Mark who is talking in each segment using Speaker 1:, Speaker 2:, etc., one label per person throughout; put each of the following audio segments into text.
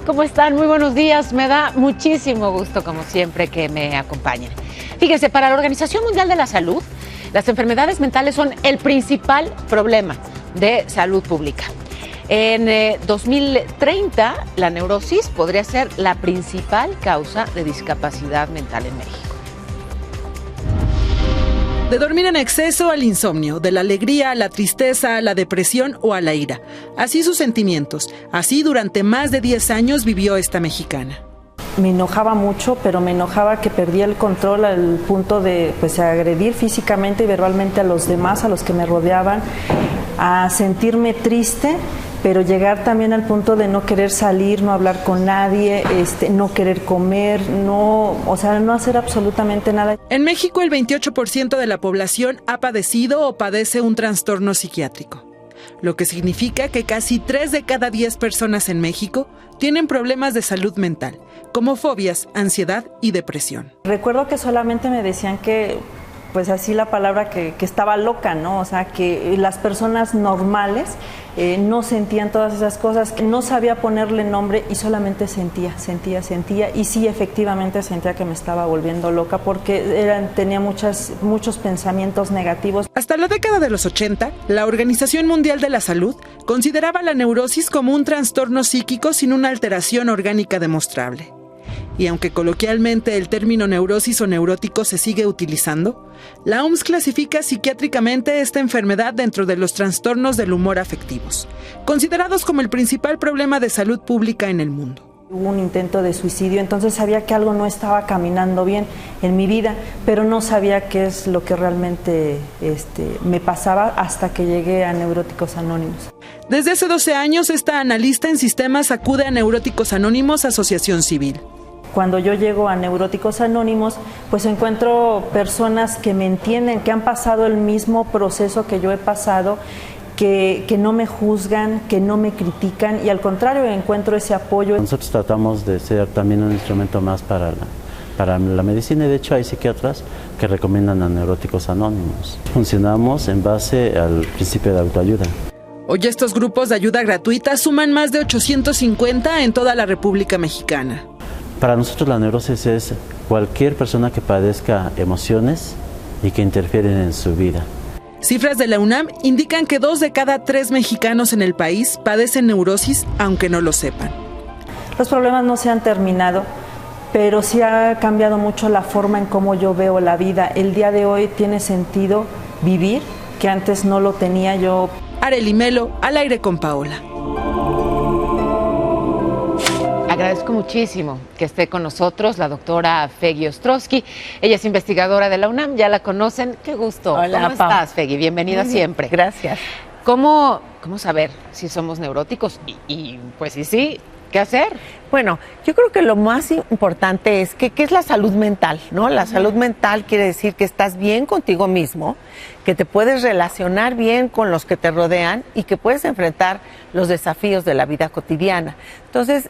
Speaker 1: ¿Cómo están? Muy buenos días. Me da muchísimo gusto, como siempre, que me acompañen. Fíjense, para la Organización Mundial de la Salud, las enfermedades mentales son el principal problema de salud pública. En 2030, la neurosis podría ser la principal causa de discapacidad mental en México.
Speaker 2: De dormir en exceso al insomnio, de la alegría a la tristeza, a la depresión o a la ira. Así sus sentimientos. Así durante más de 10 años vivió esta mexicana.
Speaker 3: Me enojaba mucho, pero me enojaba que perdía el control al punto de agredir físicamente y verbalmente a los demás, a los que me rodeaban, a sentirme triste, pero llegar también al punto de no querer salir, no hablar con nadie, no querer comer, no hacer absolutamente nada.
Speaker 2: En México, el 28% de la población ha padecido o padece un trastorno psiquiátrico, lo que significa que casi 3 de cada 10 personas en México tienen problemas de salud mental, como fobias, ansiedad y depresión.
Speaker 3: Recuerdo que solamente me decían que, pues así la palabra, que estaba loca, ¿no? O sea, que las personas normales no sentían todas esas cosas, que no sabía ponerle nombre y solamente sentía. Y sí, efectivamente sentía que me estaba volviendo loca porque tenía muchos pensamientos negativos.
Speaker 2: Hasta la década de los 80, la Organización Mundial de la Salud consideraba la neurosis como un trastorno psíquico sin una alteración orgánica demostrable. Y aunque coloquialmente el término neurosis o neurótico se sigue utilizando, la OMS clasifica psiquiátricamente esta enfermedad dentro de los trastornos del humor afectivos, considerados como el principal problema de salud pública en el mundo.
Speaker 3: Hubo un intento de suicidio, entonces sabía que algo no estaba caminando bien en mi vida, pero no sabía qué es lo que realmente me pasaba hasta que llegué a Neuróticos Anónimos.
Speaker 2: Desde hace 12 años, esta analista en sistemas acude a Neuróticos Anónimos Asociación Civil.
Speaker 3: Cuando yo llego a Neuróticos Anónimos, pues encuentro personas que me entienden, que han pasado el mismo proceso que yo he pasado, que no me juzgan, que no me critican y al contrario encuentro ese apoyo.
Speaker 4: Nosotros tratamos de ser también un instrumento más para la medicina y de hecho hay psiquiatras que recomiendan a Neuróticos Anónimos. Funcionamos en base al principio de autoayuda.
Speaker 2: Hoy estos grupos de ayuda gratuita suman más de 850 en toda la República Mexicana.
Speaker 4: Para nosotros la neurosis es cualquier persona que padezca emociones y que interfieren en su vida.
Speaker 2: Cifras de la UNAM indican que 2 de cada 3 mexicanos en el país padecen neurosis, aunque no lo sepan.
Speaker 3: Los problemas no se han terminado, pero sí ha cambiado mucho la forma en cómo yo veo la vida. El día de hoy tiene sentido vivir, que antes no lo tenía yo.
Speaker 2: Arely Melo, al aire con Paola.
Speaker 1: Agradezco muchísimo que esté con nosotros la doctora Fegui Ostrowski. Ella es investigadora de la UNAM, ya la conocen. Qué gusto.
Speaker 5: Hola,
Speaker 1: ¿Cómo estás, Fegui? Bienvenida siempre.
Speaker 5: Gracias.
Speaker 1: ¿Cómo saber si somos neuróticos? Y pues sí, ¿qué hacer?
Speaker 5: Bueno, yo creo que lo más importante es ¿qué es la salud mental? ¿No? La salud mental quiere decir que estás bien contigo mismo, que te puedes relacionar bien con los que te rodean y que puedes enfrentar los desafíos de la vida cotidiana. Entonces,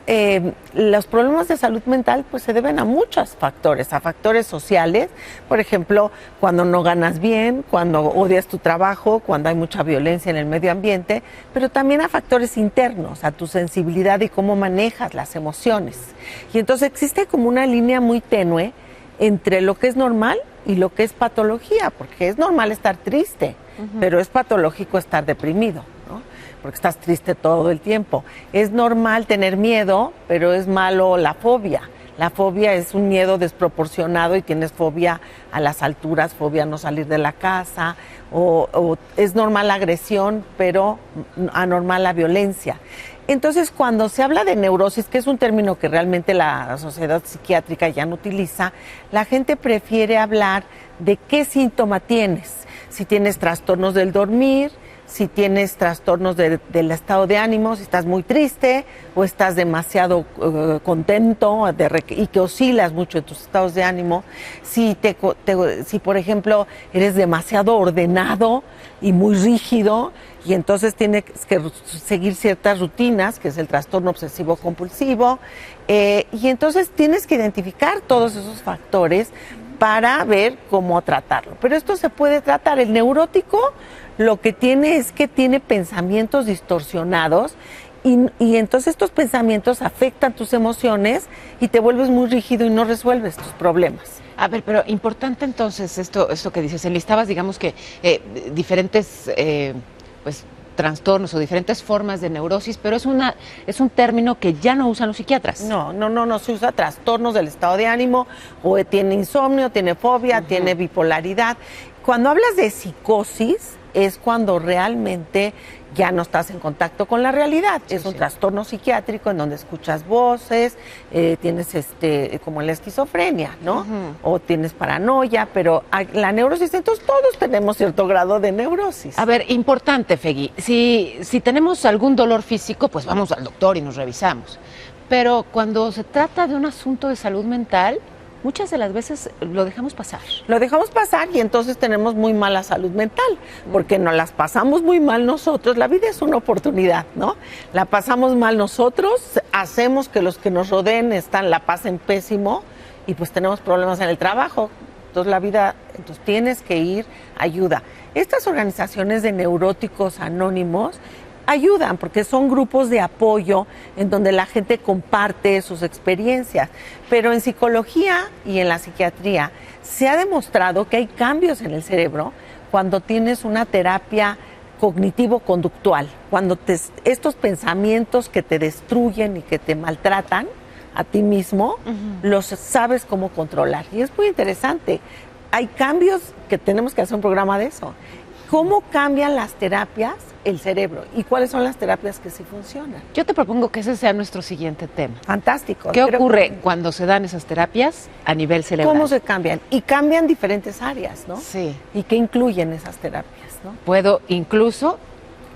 Speaker 5: los problemas de salud mental pues se deben a muchos factores, a factores sociales, por ejemplo, cuando no ganas bien, cuando odias tu trabajo, cuando hay mucha violencia en el medio ambiente, pero también a factores internos, a tu sensibilidad y cómo manejas las emociones. Y entonces existe como una línea muy tenue entre lo que es normal y lo que es patología, porque es normal estar triste, pero es patológico estar deprimido, ¿no? Porque estás triste todo el tiempo. Es normal tener miedo, pero es malo la fobia. La fobia es un miedo desproporcionado y tienes fobia a las alturas, fobia a no salir de la casa, o es normal la agresión, pero anormal la violencia. Entonces, cuando se habla de neurosis, que es un término que realmente la sociedad psiquiátrica ya no utiliza, la gente prefiere hablar de qué síntoma tienes. Si tienes trastornos del dormir, si tienes trastornos del estado de ánimo, si estás muy triste o estás demasiado contento y que oscilas mucho en tus estados de ánimo, si por ejemplo eres demasiado ordenado y muy rígido y entonces tienes que seguir ciertas rutinas, que es el trastorno obsesivo compulsivo, y entonces tienes que identificar todos esos factores para ver cómo tratarlo. Pero esto se puede tratar. El neurótico lo que tiene es que tiene pensamientos distorsionados Y entonces estos pensamientos afectan tus emociones y te vuelves muy rígido y no resuelves tus problemas.
Speaker 1: A ver, pero importante entonces esto que dices, enlistabas, digamos que diferentes pues trastornos o diferentes formas de neurosis, pero es un término que ya no usan los psiquiatras.
Speaker 5: No se usa trastornos del estado de ánimo, o tiene insomnio, tiene fobia, tiene bipolaridad. Cuando hablas de psicosis es cuando realmente ya no estás en contacto con la realidad. Sí, es un trastorno psiquiátrico en donde escuchas voces, tienes como la esquizofrenia, ¿no? O tienes paranoia, pero la neurosis, entonces todos tenemos cierto grado de neurosis.
Speaker 1: A ver, importante, Fegui, si tenemos algún dolor físico, pues vamos al doctor y nos revisamos. Pero cuando se trata de un asunto de salud mental, muchas de las veces lo dejamos pasar.
Speaker 5: Lo dejamos pasar y entonces tenemos muy mala salud mental, porque nos las pasamos muy mal nosotros. La vida es una oportunidad, ¿no? La pasamos mal nosotros, hacemos que los que nos rodeen la pasen pésimo y pues tenemos problemas en el trabajo. Entonces tienes que ir ayuda. Estas organizaciones de neuróticos anónimos ayudan porque son grupos de apoyo en donde la gente comparte sus experiencias, pero en psicología y en la psiquiatría se ha demostrado que hay cambios en el cerebro cuando tienes una terapia cognitivo-conductual, cuando estos pensamientos que te destruyen y que te maltratan a ti mismo, los sabes cómo controlar. Y es muy interesante. Hay cambios que tenemos que hacer un programa de eso. ¿Cómo cambian las terapias el cerebro? ¿Y cuáles son las terapias que sí funcionan?
Speaker 1: Yo te propongo que ese sea nuestro siguiente tema.
Speaker 5: Fantástico.
Speaker 1: ¿Qué ocurre cuando se dan esas terapias a nivel cerebral?
Speaker 5: ¿Cómo se cambian? Y cambian diferentes áreas, ¿no?
Speaker 1: Sí.
Speaker 5: ¿Y qué incluyen esas terapias, no?
Speaker 1: Puedo incluso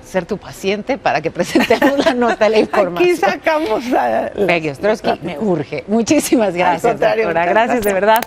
Speaker 1: ser tu paciente para que presentemos la nota de la información.
Speaker 5: Aquí sacamos a...
Speaker 1: Fegui Ostrowski, me urge. Muchísimas gracias, doctora. Gracias, de verdad.